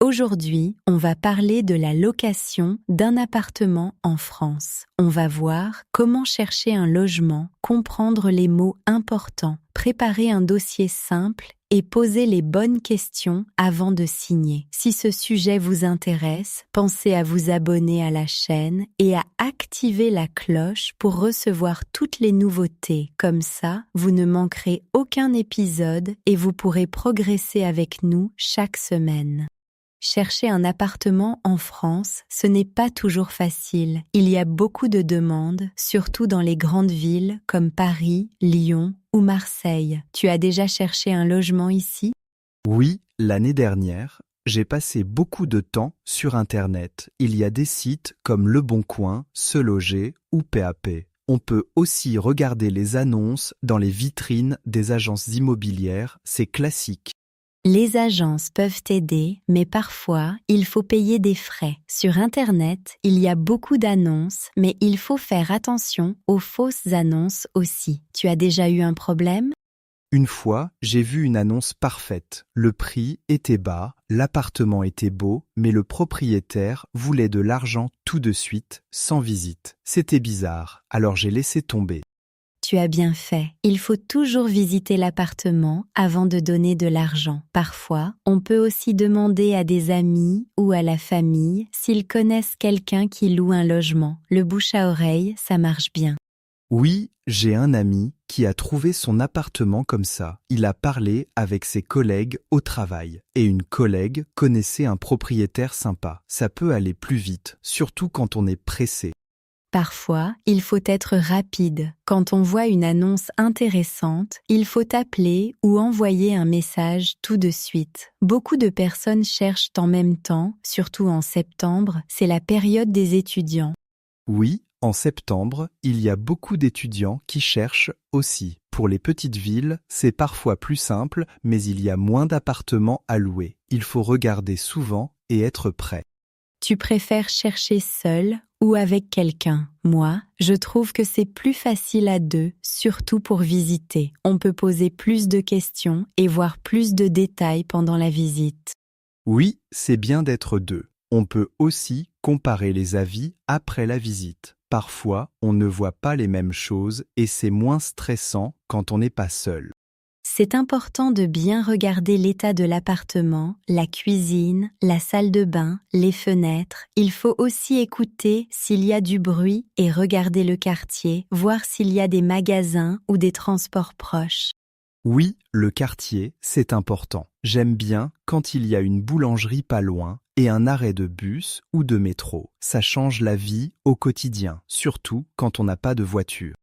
Aujourd'hui, on va parler de la location d'un appartement en France. On va voir comment chercher un logement, comprendre les mots importants, préparer un dossier simple et poser les bonnes questions avant de signer. Si ce sujet vous intéresse, pensez à vous abonner à la chaîne et à activer la cloche pour recevoir toutes les nouveautés. Comme ça, vous ne manquerez aucun épisode et vous pourrez progresser avec nous chaque semaine. Chercher un appartement en France, ce n'est pas toujours facile. Il y a beaucoup de demandes, surtout dans les grandes villes comme Paris, Lyon ou Marseille. Tu as déjà cherché un logement ici? Oui, l'année dernière, j'ai passé beaucoup de temps sur Internet. Il y a des sites comme Le Bon Coin, Se Loger ou PAP. On peut aussi regarder les annonces dans les vitrines des agences immobilières, c'est classique. Les agences peuvent aider, mais parfois, il faut payer des frais. Sur Internet, il y a beaucoup d'annonces, mais il faut faire attention aux fausses annonces aussi. Tu as déjà eu un problème? Une fois, j'ai vu une annonce parfaite. Le prix était bas, l'appartement était beau, mais le propriétaire voulait de l'argent tout de suite, sans visite. C'était bizarre, alors j'ai laissé tomber. Tu as bien fait. Il faut toujours visiter l'appartement avant de donner de l'argent. Parfois, on peut aussi demander à des amis ou à la famille s'ils connaissent quelqu'un qui loue un logement. Le bouche à oreille, ça marche bien. Oui, j'ai un ami qui a trouvé son appartement comme ça. Il a parlé avec ses collègues au travail. Et une collègue connaissait un propriétaire sympa. Ça peut aller plus vite, surtout quand on est pressé. Parfois, il faut être rapide. Quand on voit une annonce intéressante, il faut appeler ou envoyer un message tout de suite. Beaucoup de personnes cherchent en même temps, surtout en septembre, c'est la période des étudiants. Oui, en septembre, il y a beaucoup d'étudiants qui cherchent aussi. Pour les petites villes, c'est parfois plus simple, mais il y a moins d'appartements à louer. Il faut regarder souvent et être prêt. Tu préfères chercher seul ou avec quelqu'un? Moi, je trouve que c'est plus facile à deux, surtout pour visiter. On peut poser plus de questions et voir plus de détails pendant la visite. Oui, c'est bien d'être deux. On peut aussi comparer les avis après la visite. Parfois, on ne voit pas les mêmes choses et c'est moins stressant quand on n'est pas seul. C'est important de bien regarder l'état de l'appartement, la cuisine, la salle de bain, les fenêtres. Il faut aussi écouter s'il y a du bruit et regarder le quartier, voir s'il y a des magasins ou des transports proches. Oui, le quartier, c'est important. J'aime bien quand il y a une boulangerie pas loin et un arrêt de bus ou de métro. Ça change la vie au quotidien, surtout quand on n'a pas de voiture.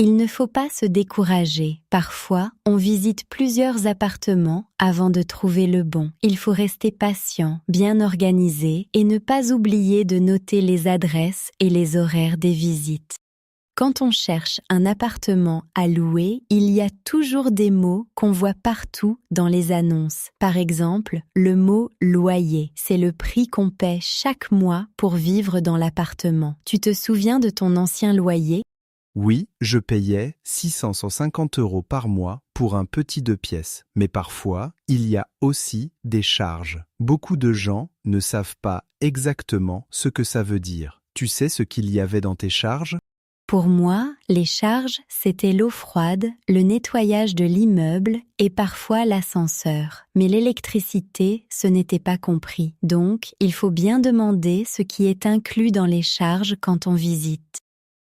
Il ne faut pas se décourager. Parfois, on visite plusieurs appartements avant de trouver le bon. Il faut rester patient, bien organisé et ne pas oublier de noter les adresses et les horaires des visites. Quand on cherche un appartement à louer, il y a toujours des mots qu'on voit partout dans les annonces. Par exemple, le mot loyer, c'est le prix qu'on paie chaque mois pour vivre dans l'appartement. Tu te souviens de ton ancien loyer? Oui, je payais 650 € par mois pour un petit 2 pièces. Mais parfois, il y a aussi des charges. Beaucoup de gens ne savent pas exactement ce que ça veut dire. Tu sais ce qu'il y avait dans tes charges? Pour moi, les charges, c'était l'eau froide, le nettoyage de l'immeuble et parfois l'ascenseur. Mais l'électricité, ce n'était pas compris. Donc, il faut bien demander ce qui est inclus dans les charges quand on visite.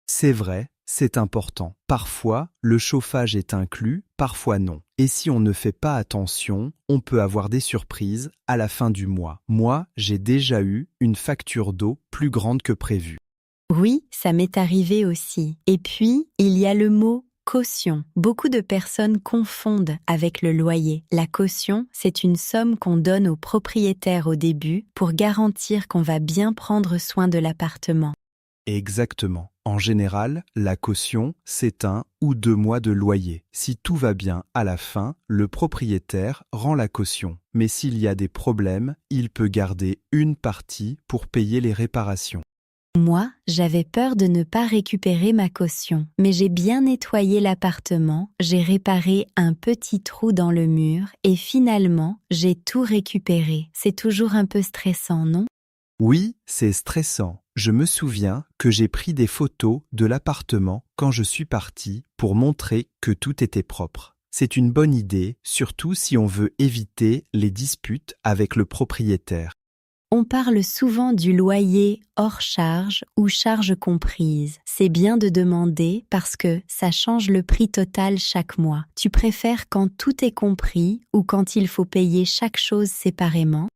C'est vrai, c'est important. Parfois, le chauffage est inclus, parfois non. Et si on ne fait pas attention, on peut avoir des surprises à la fin du mois. Moi, j'ai déjà eu une facture d'eau plus grande que prévu. Oui, ça m'est arrivé aussi. Et puis, il y a le mot caution. Beaucoup de personnes confondent avec le loyer. La caution, c'est une somme qu'on donne au propriétaire au début pour garantir qu'on va bien prendre soin de l'appartement. Exactement. En général, la caution, c'est 1 ou 2 mois de loyer. Si tout va bien à la fin, le propriétaire rend la caution. Mais s'il y a des problèmes, il peut garder une partie pour payer les réparations. Moi, j'avais peur de ne pas récupérer ma caution, mais j'ai bien nettoyé l'appartement, j'ai réparé un petit trou dans le mur et finalement, j'ai tout récupéré. C'est toujours un peu stressant, non? Oui, c'est stressant. Je me souviens que j'ai pris des photos de l'appartement quand je suis parti pour montrer que tout était propre. C'est une bonne idée, surtout si on veut éviter les disputes avec le propriétaire. On parle souvent du loyer hors charge ou charge comprise. C'est bien de demander parce que ça change le prix total chaque mois. Tu préfères quand tout est compris ou quand il faut payer chaque chose séparément?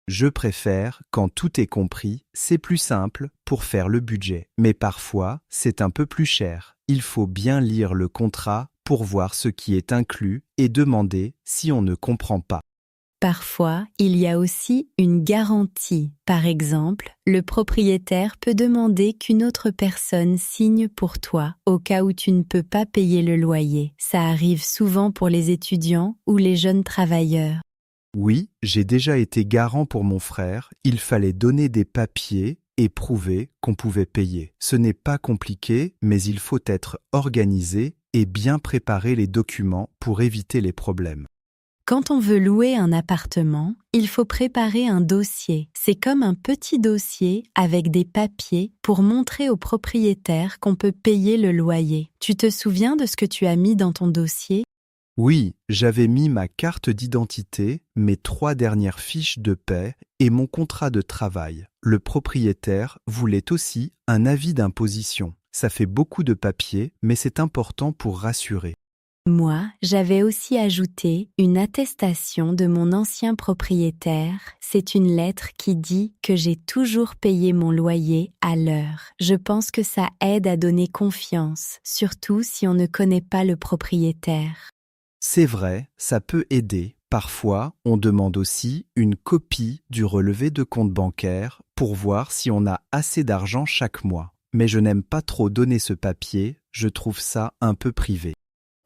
Je préfère quand tout est compris, c'est plus simple pour faire le budget. Mais parfois, c'est un peu plus cher. Il faut bien lire le contrat pour voir ce qui est inclus et demander si on ne comprend pas. Parfois, il y a aussi une garantie. Par exemple, le propriétaire peut demander qu'une autre personne signe pour toi au cas où tu ne peux pas payer le loyer. Ça arrive souvent pour les étudiants ou les jeunes travailleurs. Oui, j'ai déjà été garant pour mon frère, il fallait donner des papiers et prouver qu'on pouvait payer. Ce n'est pas compliqué, mais il faut être organisé et bien préparer les documents pour éviter les problèmes. Quand on veut louer un appartement, il faut préparer un dossier. C'est comme un petit dossier avec des papiers pour montrer au propriétaire qu'on peut payer le loyer. Tu te souviens de ce que tu as mis dans ton dossier? Oui, j'avais mis ma carte d'identité, mes 3 dernières fiches de paie et mon contrat de travail. Le propriétaire voulait aussi un avis d'imposition. Ça fait beaucoup de papiers, mais c'est important pour rassurer. Moi, j'avais aussi ajouté une attestation de mon ancien propriétaire. C'est une lettre qui dit que j'ai toujours payé mon loyer à l'heure. Je pense que ça aide à donner confiance, surtout si on ne connaît pas le propriétaire. C'est vrai, ça peut aider. Parfois, on demande aussi une copie du relevé de compte bancaire pour voir si on a assez d'argent chaque mois. Mais je n'aime pas trop donner ce papier, je trouve ça un peu privé.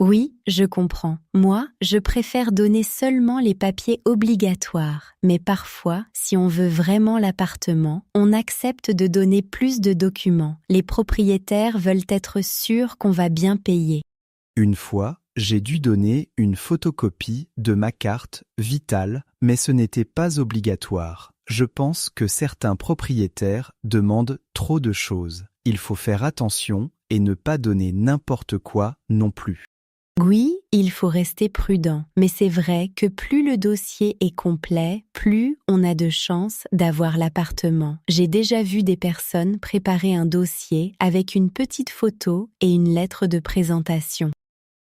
Oui, je comprends. Moi, je préfère donner seulement les papiers obligatoires. Mais parfois, si on veut vraiment l'appartement, on accepte de donner plus de documents. Les propriétaires veulent être sûrs qu'on va bien payer. Une fois, j'ai dû donner une photocopie de ma carte vitale, mais ce n'était pas obligatoire. Je pense que certains propriétaires demandent trop de choses. Il faut faire attention et ne pas donner n'importe quoi non plus. Oui, il faut rester prudent, mais c'est vrai que plus le dossier est complet, plus on a de chances d'avoir l'appartement. J'ai déjà vu des personnes préparer un dossier avec une petite photo et une lettre de présentation.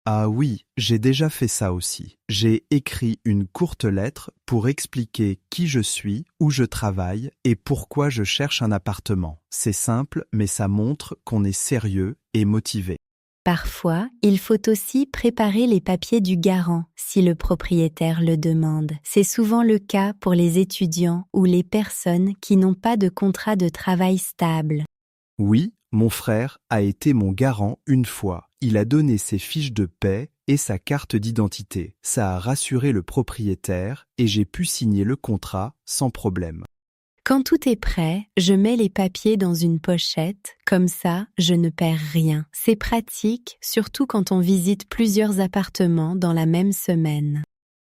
Ah oui, j'ai déjà fait ça aussi. J'ai écrit une courte lettre pour expliquer qui je suis, où je travaille et pourquoi je cherche un appartement. C'est simple, mais ça montre qu'on est sérieux et motivé. Parfois, il faut aussi préparer les papiers du garant si le propriétaire le demande. C'est souvent le cas pour les étudiants ou les personnes qui n'ont pas de contrat de travail stable. Oui, mon frère a été mon garant une fois. Il a donné ses fiches de paie et sa carte d'identité. Ça a rassuré le propriétaire et j'ai pu signer le contrat sans problème. Quand tout est prêt, je mets les papiers dans une pochette, comme ça, je ne perds rien. C'est pratique, surtout quand on visite plusieurs appartements dans la même semaine.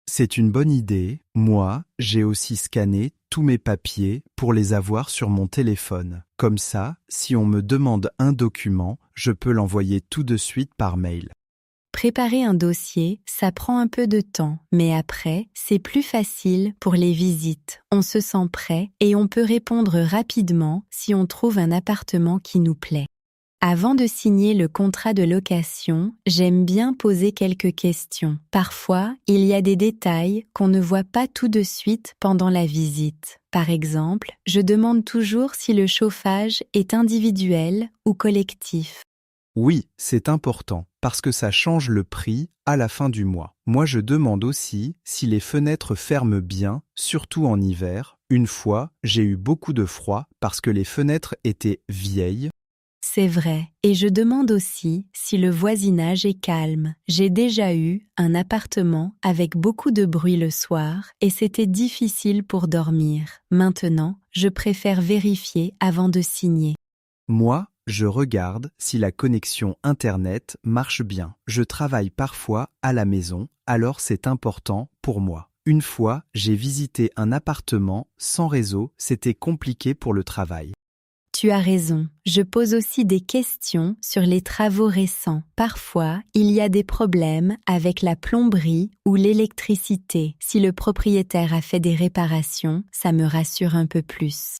C'est une bonne idée. Moi, j'ai aussi scanné tous mes papiers pour les avoir sur mon téléphone. Comme ça, si on me demande un document, je peux l'envoyer tout de suite par mail. Préparer un dossier, ça prend un peu de temps, mais après, c'est plus facile pour les visites. On se sent prêt et on peut répondre rapidement si on trouve un appartement qui nous plaît. Avant de signer le contrat de location, j'aime bien poser quelques questions. Parfois, il y a des détails qu'on ne voit pas tout de suite pendant la visite. Par exemple, je demande toujours si le chauffage est individuel ou collectif. Oui, c'est important, parce que ça change le prix à la fin du mois. Moi, je demande aussi si les fenêtres ferment bien, surtout en hiver. Une fois, j'ai eu beaucoup de froid parce que les fenêtres étaient vieilles. C'est vrai, et je demande aussi si le voisinage est calme. J'ai déjà eu un appartement avec beaucoup de bruit le soir et c'était difficile pour dormir. Maintenant, je préfère vérifier avant de signer. Moi, je regarde si la connexion Internet marche bien. Je travaille parfois à la maison, alors c'est important pour moi. Une fois, j'ai visité un appartement sans réseau, c'était compliqué pour le travail. Tu as raison, je pose aussi des questions sur les travaux récents. Parfois, il y a des problèmes avec la plomberie ou l'électricité. Si le propriétaire a fait des réparations, ça me rassure un peu plus.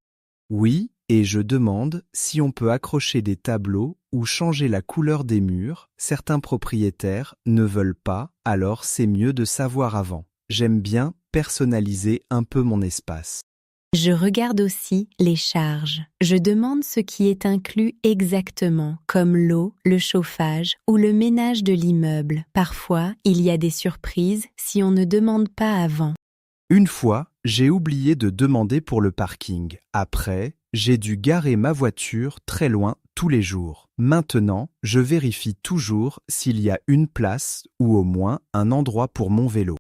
Oui, et je demande si on peut accrocher des tableaux ou changer la couleur des murs. Certains propriétaires ne veulent pas, alors c'est mieux de savoir avant. J'aime bien personnaliser un peu mon espace. Je regarde aussi les charges. Je demande ce qui est inclus exactement, comme l'eau, le chauffage ou le ménage de l'immeuble. Parfois, il y a des surprises si on ne demande pas avant. Une fois, j'ai oublié de demander pour le parking. Après, j'ai dû garer ma voiture très loin tous les jours. Maintenant, je vérifie toujours s'il y a une place ou au moins un endroit pour mon vélo.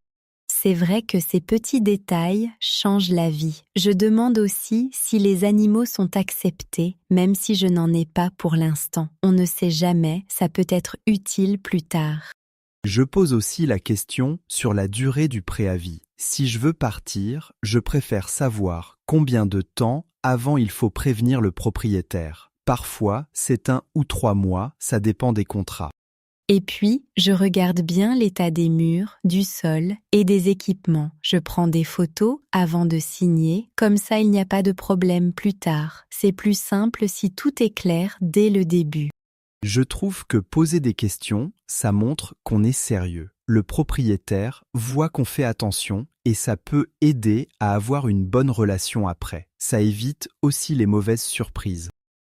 C'est vrai que ces petits détails changent la vie. Je demande aussi si les animaux sont acceptés, même si je n'en ai pas pour l'instant. On ne sait jamais, ça peut être utile plus tard. Je pose aussi la question sur la durée du préavis. Si je veux partir, je préfère savoir combien de temps avant il faut prévenir le propriétaire. Parfois, c'est 1 ou 3 mois, ça dépend des contrats. Et puis, je regarde bien l'état des murs, du sol et des équipements. Je prends des photos avant de signer, comme ça il n'y a pas de problème plus tard. C'est plus simple si tout est clair dès le début. Je trouve que poser des questions, ça montre qu'on est sérieux. Le propriétaire voit qu'on fait attention et ça peut aider à avoir une bonne relation après. Ça évite aussi les mauvaises surprises.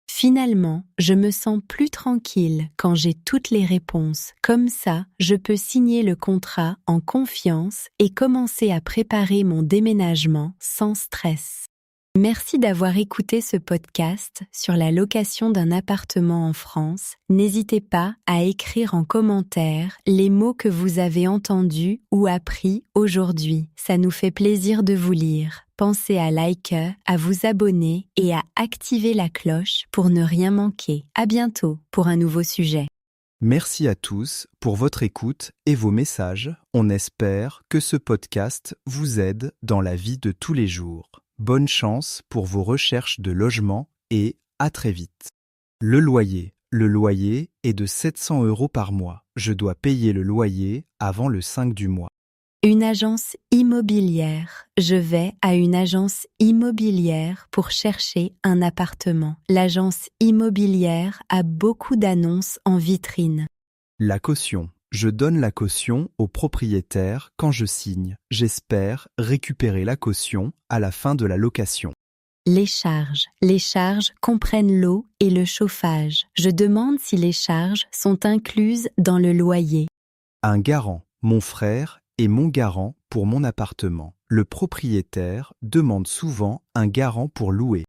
Finalement, je me sens plus tranquille quand j'ai toutes les réponses. Comme ça, je peux signer le contrat en confiance et commencer à préparer mon déménagement sans stress. Merci d'avoir écouté ce podcast sur la location d'un appartement en France. N'hésitez pas à écrire en commentaire les mots que vous avez entendus ou appris aujourd'hui. Ça nous fait plaisir de vous lire. Pensez à liker, à vous abonner et à activer la cloche pour ne rien manquer. À bientôt pour un nouveau sujet. Merci à tous pour votre écoute et vos messages. On espère que ce podcast vous aide dans la vie de tous les jours. Bonne chance pour vos recherches de logement et à très vite. Le loyer. Le loyer est de 700 € par mois. Je dois payer le loyer avant le 5 du mois. Une agence immobilière. Je vais à une agence immobilière pour chercher un appartement. L'agence immobilière a beaucoup d'annonces en vitrine. La caution. Je donne la caution au propriétaire quand je signe. J'espère récupérer la caution à la fin de la location. Les charges. Les charges comprennent l'eau et le chauffage. Je demande si les charges sont incluses dans le loyer. Un garant. Mon frère est mon garant pour mon appartement. Le propriétaire demande souvent un garant pour louer.